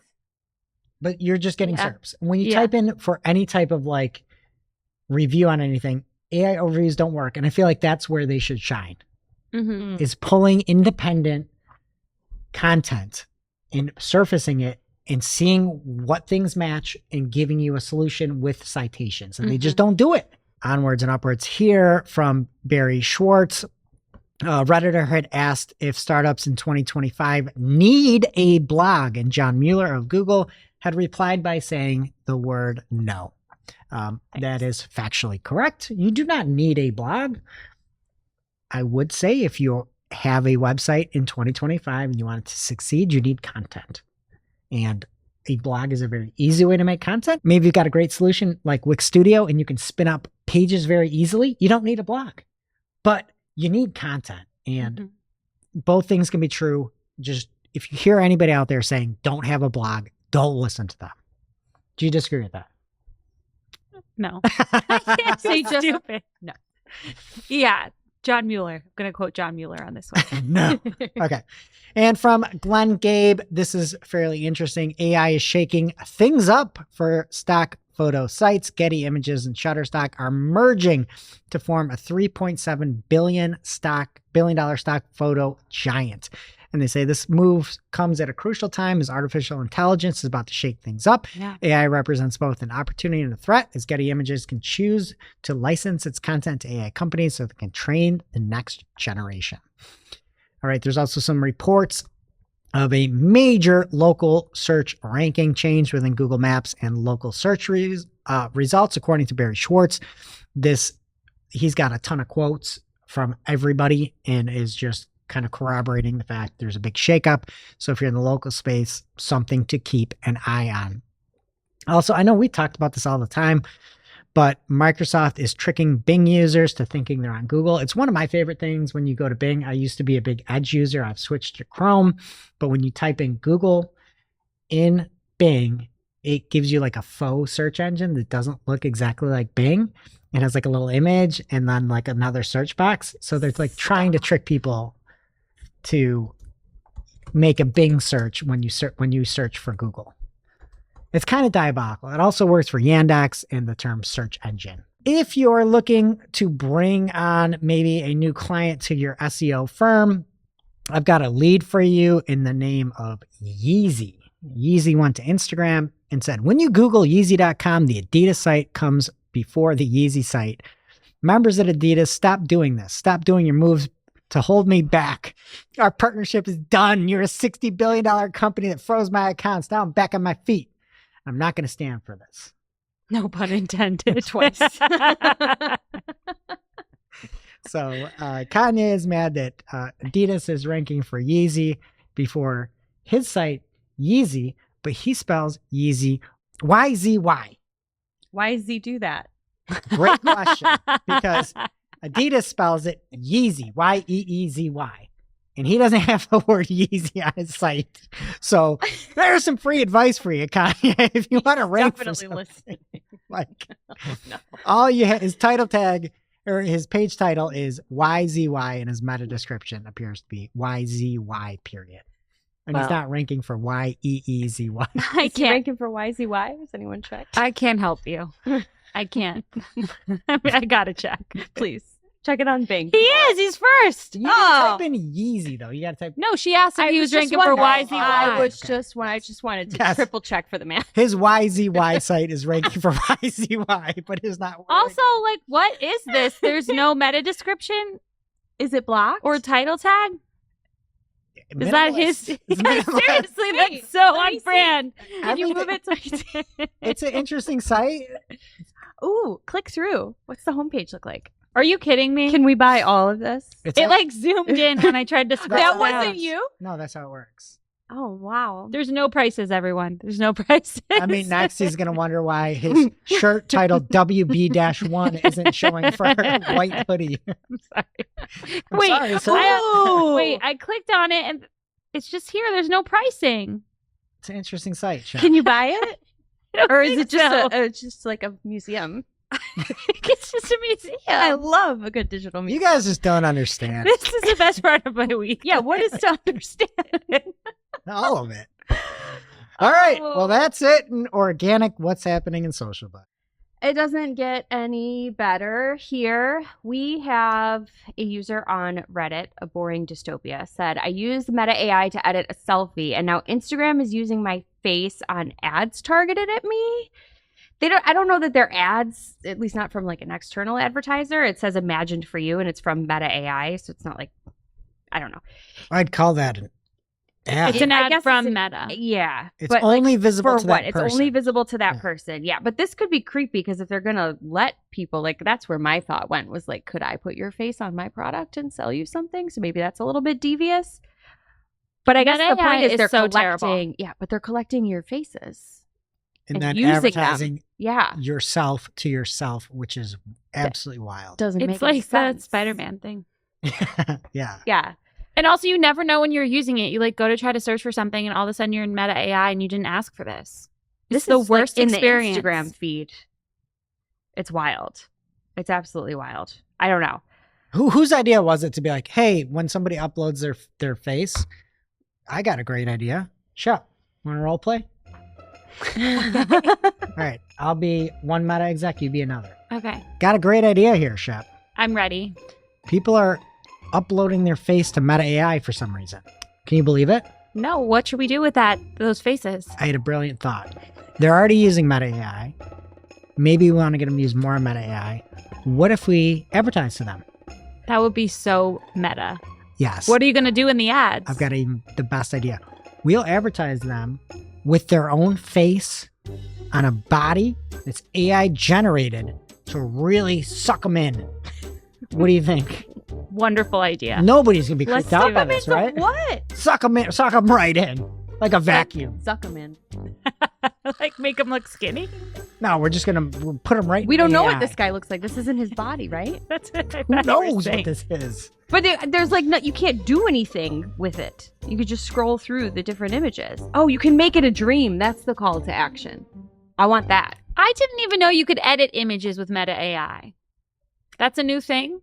But you're just getting Yeah. SERPs. When you Yeah. type in for any type of like review on anything, AI overviews don't work. And I feel like that's where they should shine, Mm-hmm. is pulling independent content and surfacing it and seeing what things match and giving you a solution with citations. And they just don't do it. Onwards and upwards here from Barry Schwartz. Redditor had asked if startups in 2025 need a blog, and John Mueller of Google had replied by saying the word no. That is factually correct. You do not need a blog. I would say if you have a website in 2025 and you want it to succeed, you need content. And a blog is a very easy way to make content. Maybe you've got a great solution like Wix Studio and you can spin up pages very easily. You don't need a blog, but you need content. And both things can be true. Just if you hear anybody out there saying don't have a blog, don't listen to them. Do you disagree with that? No. I can't say just- stupid. No. Yeah. John Mueller. I'm going to quote John Mueller on this one. No. Okay. And from Glenn Gabe, this is fairly interesting. AI is shaking things up for stock photo sites. Getty Images and Shutterstock are merging to form a $3.7 billion stock photo giant. And they say this move comes at a crucial time as artificial intelligence is about to shake things up. Yeah. AI represents both an opportunity and a threat, as Getty Images can choose to license its content to AI companies so they can train the next generation. All right, there's also some reports of a major local search ranking change within Google Maps and local search results, according to Barry Schwartz. He's got a ton of quotes from everybody and is just kind of corroborating the fact there's a big shakeup. So if you're in the local space, something to keep an eye on. Also, I know we talked about this all the time, but Microsoft is tricking Bing users to thinking they're on Google. It's one of my favorite things when you go to Bing. I used to be a big Edge user. I've switched to Chrome, but when you type in Google in Bing, it gives you like a faux search engine that doesn't look exactly like Bing. It has like a little image and then like another search box. So they're like trying to trick people to make a Bing search when you search for Google. It's kind of diabolical. It also works for Yandex and the term search engine. If you're looking to bring on maybe a new client to your SEO firm, I've got a lead for you in the name of Yeezy. Yeezy went to Instagram and said, when you Google Yeezy.com, the Adidas site comes before the Yeezy site. Members at Adidas, stop doing this. Stop doing your moves to hold me back. Our partnership is done. You're a $60 billion company that froze my accounts. Now I'm back on my feet. I'm not going to stand for this. No pun intended. Twice. So Kanye is mad that Adidas is ranking for Yeezy before his site, Yeezy, but he spells Yeezy Y-Z-Y. Why does he do that? Great question. Because Adidas spells it Yeezy, Y-E-E-Z-Y. And he doesn't have the word Yeezy on his site. So there's some free advice for you, Kanye. If you want to rank for Definitely something. listening. Like, No. all you his title tag or his page title is YZY and his meta description appears to be YZY period. And he's Well. not ranking for YEEZY. I Is he can't. ranking for YZY? Has anyone checked? I can't help you. I can't. I gotta check. Please check it on Bing. He is. He's first. You gotta type in Yeezy though. You gotta type No, she asked if he was drinking for YZY. I Okay. just wanted to Yes. triple check for the man. his YZY site is ranking for YZY, but is not Also, like, what is this? There's no meta description Is it blocked? or title tag? Is that his? It's Yeah, minimalist. seriously, Wait, that's so let me on brand. I Can you mean, move it so I see? It's an interesting site. Ooh, click through. What's the homepage look like? Are you kidding me? Can we buy all of this? It's It like zoomed in when I tried to scroll That down. wasn't you? no, that's how it works. Oh, wow. There's no prices, everyone. There's no prices. I mean, next he's gonna wonder why his shirt titled WB-1 isn't showing for a white hoodie. I'm sorry. I'm Wait, sorry, sir. I clicked on it and it's just here. There's no pricing. It's an interesting site. Sean. Can you buy it? I don't Or is think it just so. it's just like a museum? It's just a museum. I love a good digital You museum. guys just don't understand This is the best part of my week. Yeah, what is to understand? all of it. All right, well that's it. In organic, what's happening in social bud? It doesn't get any better here. We have a user on Reddit, a boring dystopia, said, I used Meta AI to edit a selfie, and now Instagram is using my face on ads targeted at me. I don't know that they're ads, at least not from like an external advertiser. It says imagined for you, and it's from Meta AI, so it's not like, I don't know. I'd call that an ad. It's an I ad guess from it's Meta. Yeah. It's but only visible for to what? that It's person. only visible to that Yeah. person. Yeah. But this could be creepy because if they're going to let people, like, that's where my thought went was like, could I put your face on my product and sell you something? So maybe that's a little bit devious. But I guess Meta the point AI is is they're so collecting. terrible. Yeah. But they're collecting your faces. and and then using them. advertising Yeah. yourself to yourself, which is absolutely wild. Doesn't It's make any like the sense. Spider-Man thing. Yeah. Yeah. And also, you never know when you're using it. You like go to try to search for something, and all of a sudden you're in Meta AI, and you didn't ask for this. This It's the is, like, worst in experience. the Instagram feed. It's wild. It's absolutely wild. I don't know. Whose idea was it to be like, hey, when somebody uploads their face, I got a great idea. Shep, want to role play? All right, I'll be one meta exec, you be another. Okay, Got a great idea here, Shep. I'm ready. People are uploading their face to Meta AI for some reason. Can you believe it? No, what should we do with those faces? I had a brilliant thought. They're already using Meta AI. Maybe we want to get them to use more Meta AI. What if we advertise to them? That would be so meta. Yes. What are you going to do in the ads? I've got the best idea. We'll advertise them with their own face on a body that's AI generated to really suck them in. What do you think? Wonderful idea. Nobody's going to be Let's creeped out do by it. this, right? What? Suck them in, suck them right in. Like a vacuum. Suck them in. Like make them look skinny. No, we're just going to put them right in We don't know AI. what this guy looks like. This isn't his body, right? That's what I Who thought you were knows what saying. this is? But there's like no, you can't do anything with it. You could just scroll through the different images. Oh, you can make it a dream. That's the call to action. I want that. I didn't even know you could edit images with Meta AI. That's a new thing.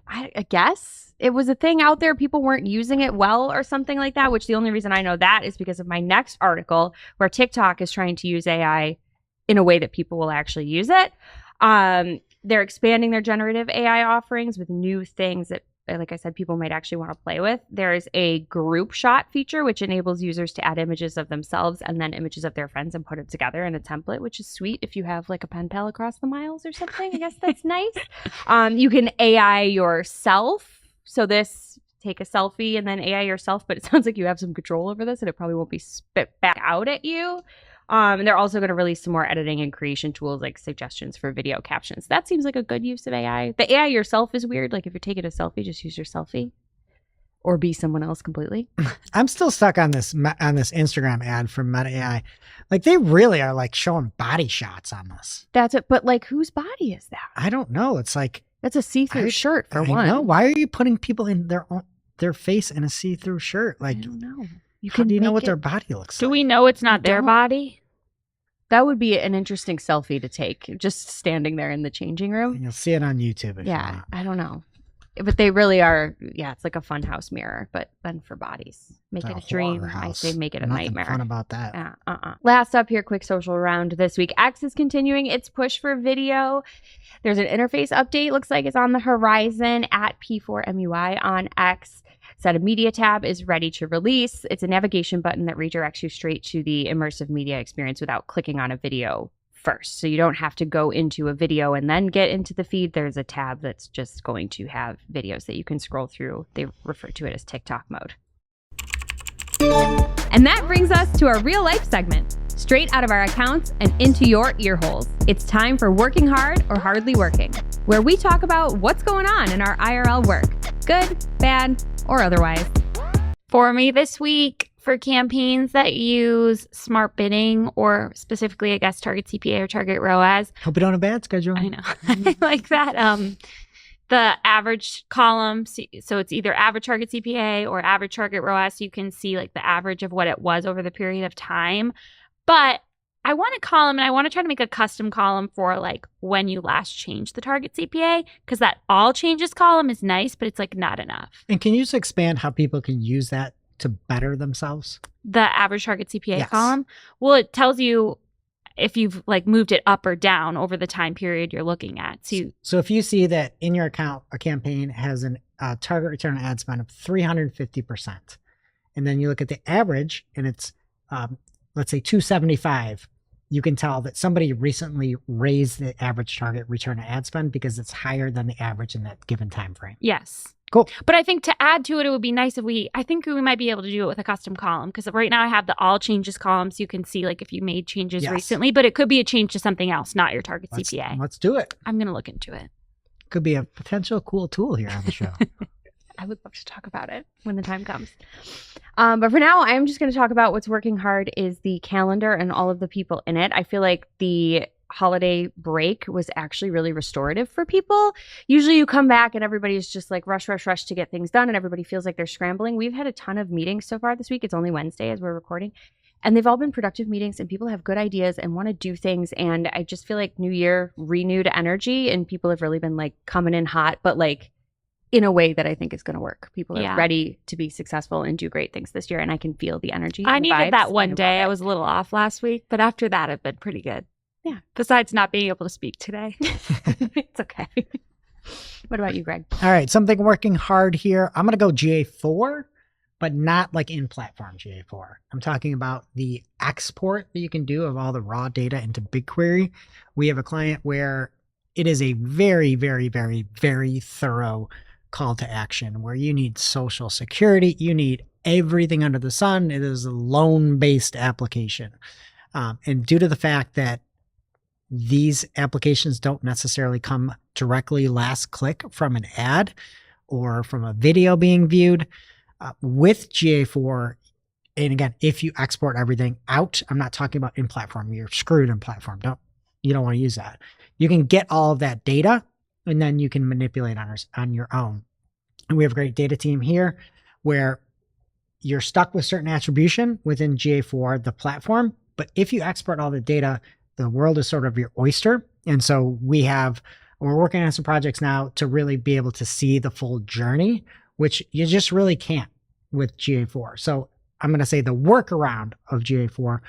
I guess it was a thing out there. People weren't using it well or something like that, which the only reason I know that is because of my next article where TikTok is trying to use AI in a way that people will actually use it. They're expanding their generative AI offerings with new things that like I said, people might actually want to play with. There's a group shot feature, which enables users to add images of themselves and then images of their friends and put it together in a template, which is sweet if you have like a pen pal across the miles or something. I guess that's nice. You can AI yourself. So this, take a selfie and then AI yourself, but it sounds like you have some control over this and it probably won't be spit back out at you. And they're also going to release some more editing and creation tools like suggestions for video captions. That seems like a good use of AI. The AI yourself is weird. Like if you're taking a selfie, just use your selfie or be someone else completely. I'm still stuck on this Instagram ad from Meta AI. Like they really are like showing body shots on this. That's it. But like whose body is that? I don't know. It's like That's a see-through shirt for one. I know. Why are you putting people in their face in a see-through shirt? Like I don't know. how do you know what their body looks Do like? we know it's not their body? That would be an interesting selfie to take, just standing there in the changing room. You'll see it on YouTube if you Yeah, want. I don't know. But they really are, it's like a funhouse mirror, but then for bodies. Make It's it a dream. horror I house. say make it a Nothing nightmare. fun about that. Last up here, quick social round this week. X is continuing its push for video. There's an interface update. Looks like it's on the horizon at P4MUI on X. Said a media tab is ready to release. It's a navigation button that redirects you straight to the immersive media experience without clicking on a video first. So you don't have to go into a video and then get into the feed. There's a tab that's just going to have videos that you can scroll through. They refer to it as TikTok mode. And that brings us to our real life segment, straight out of our accounts and into your ear holes. It's time for Working Hard or Hardly Working, where we talk about what's going on in our IRL work, good, bad, or otherwise. For me this week, for campaigns that use smart bidding or specifically, I guess, target CPA or target ROAS. Hope you don't have a bad schedule. I know. I like that. The average column, so it's either average target CPA or average target ROAS. You can see like the average of what it was over the period of time. But I want a column, and I want to try to make a custom column for like when you last changed the target CPA, because that all changes column is nice, but it's like not enough. And can you just expand how people can use that to better themselves? The average target CPA Yes. column, well, it tells you if you've like moved it up or down over the time period you're looking at. So if you see that in your account, a campaign has an target return on ad spend of 350%, and then you look at the average and it's, let's say 275, you can tell that somebody recently raised the average target return on ad spend because it's higher than the average in that given time frame. Yes. Cool. But I think to add to it, it would be nice if I think we might be able to do it with a custom column, because right now I have the all changes column, so you can see like if you made changes Yes. recently, but it could be a change to something else, not your target CPA. Let's do it. I'm going to look into it. Could be a potential cool tool here on the show. I would love to talk about it when the time comes. But for now, I'm just going to talk about what's working hard is the calendar and all of the people in it. I feel like the holiday break was actually really restorative for people. Usually you come back and everybody's just like rush to get things done and everybody feels like they're scrambling. We've had a ton of meetings so far this week. It's only Wednesday as we're recording. And they've all been productive meetings and people have good ideas and want to do things. And I just feel like New Year, renewed energy, and people have really been like coming in hot, but like in a way that I think is going to work. People are ready to be successful and do great things this year. And I can feel the energy. I and needed vibes, that one and day. I love was a little off last week, but after that, I've been pretty good. Yeah. Besides not being able to speak today. it. It's okay. What about you, Greg? All right, something working hard here. I'm going to go GA4, but not like in-platform GA4. I'm talking about the export that you can do of all the raw data into BigQuery. We have a client where it is a very, very, very, very thorough call to action where you need social security. You need everything under the sun. It is a loan-based application. And due to the fact that these applications don't necessarily come directly last click from an ad or from a video being viewed, with GA4, and again, if you export everything out, I'm not talking about in platform, you're screwed in platform. You don't want to use that. You can get all of that data and then you can manipulate on your own. And we have a great data team here where you're stuck with certain attribution within GA4, the platform. But if you export all the data, the world is sort of your oyster. And so we're working on some projects now to really be able to see the full journey, which you just really can't with GA4. So I'm going to say the workaround of GA4,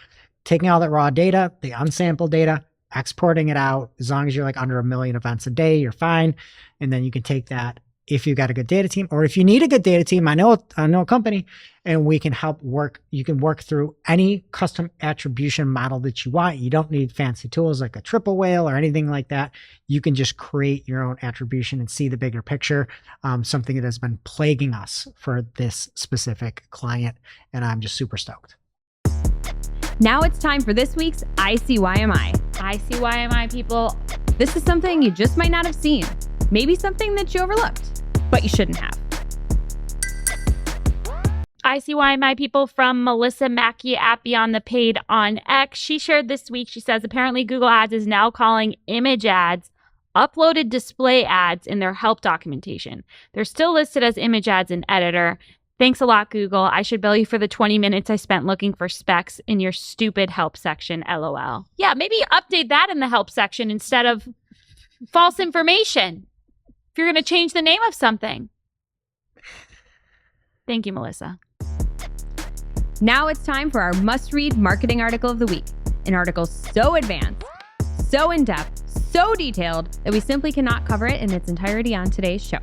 taking all that raw data, the unsampled data, exporting it out. As long as you're like under 1 million events a day, you're fine. And then you can take that if you've got a good data team, or if you need a good data team, I know a company, and we can help work. You can work through any custom attribution model that you want. You don't need fancy tools like a triple whale or anything like that. You can just create your own attribution and see the bigger picture, something that has been plaguing us for this specific client. And I'm just super stoked. Now it's time for this week's ICYMI. ICYMI, people. This is something you just might not have seen. Maybe something that you overlooked, but you shouldn't have. ICYMI, people, from Melissa Mackey at Beyond the Paid on X. She shared this week, she says, apparently Google Ads is now calling image ads uploaded display ads in their help documentation. They're still listed as image ads in editor. Thanks a lot, Google. I should bill you for the 20 minutes I spent looking for specs in your stupid help section, LOL. Yeah, maybe update that in the help section instead of false information. If you're going to change the name of something. Thank you, Melissa. Now it's time for our must-read marketing article of the week. An article so advanced, so in-depth, so detailed that we simply cannot cover it in its entirety on today's show.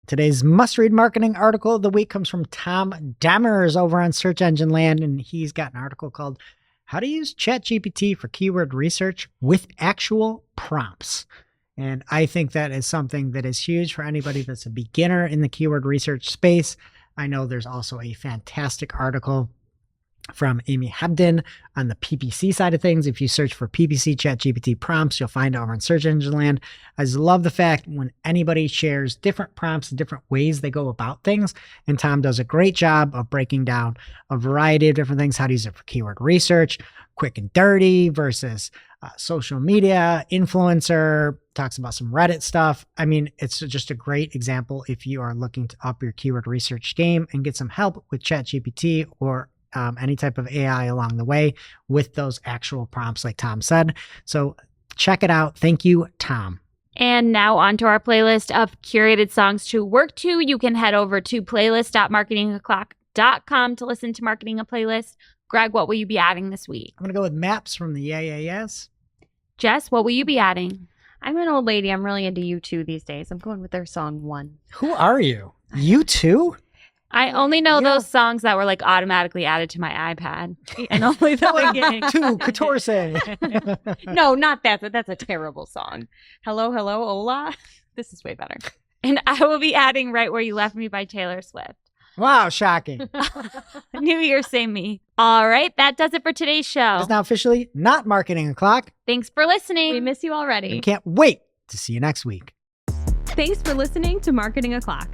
Today's must-read marketing article of the week comes from Tom Demers over on Search Engine Land, and he's got an article called How to Use ChatGPT for Keyword Research with Actual Prompts. And I think that is something that is huge for anybody that's a beginner in the keyword research space. I know there's also a fantastic article from Amy Hebden on the PPC side of things. If you search for PPC ChatGPT prompts, you'll find it over on Search Engine Land. I just love the fact when anybody shares different prompts and different ways they go about things. And Tom does a great job of breaking down a variety of different things, how to use it for keyword research, quick and dirty versus social media, influencer, talks about some Reddit stuff. I mean, it's just a great example if you are looking to up your keyword research game and get some help with ChatGPT or any type of AI along the way with those actual prompts like Tom said. So check it out. Thank you, Tom. And now onto our playlist of curated songs to work to. You can head over to playlist.marketingoclock.com to listen to Marketing a Playlist. Greg, what will you be adding this week? I'm going to go with Maps from the Yeah Yeah Yeahs. Jess, what will you be adding? I'm an old lady. I'm really into U2 these days. I'm going with their song One. Who are you? You too? I only know those songs that were like automatically added to my iPad. And only the beginning. Two, 14. No, not that. That's a terrible song. Hello, hello, hola. This is way better. And I will be adding Right Where You Left Me by Taylor Swift. Wow, shocking. New Year, same me. All right, that does it for today's show. It's now officially not Marketing O'Clock. Thanks for listening. We miss you already. We can't wait to see you next week. Thanks for listening to Marketing O'Clock.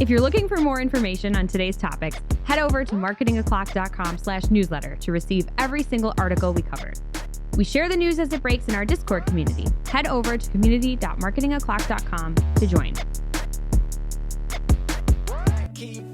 If you're looking for more information on today's topics, head over to marketingoclock.com/newsletter to receive every single article we covered. We share the news as it breaks in our Discord community. Head over to community.marketingoclock.com to join. Keep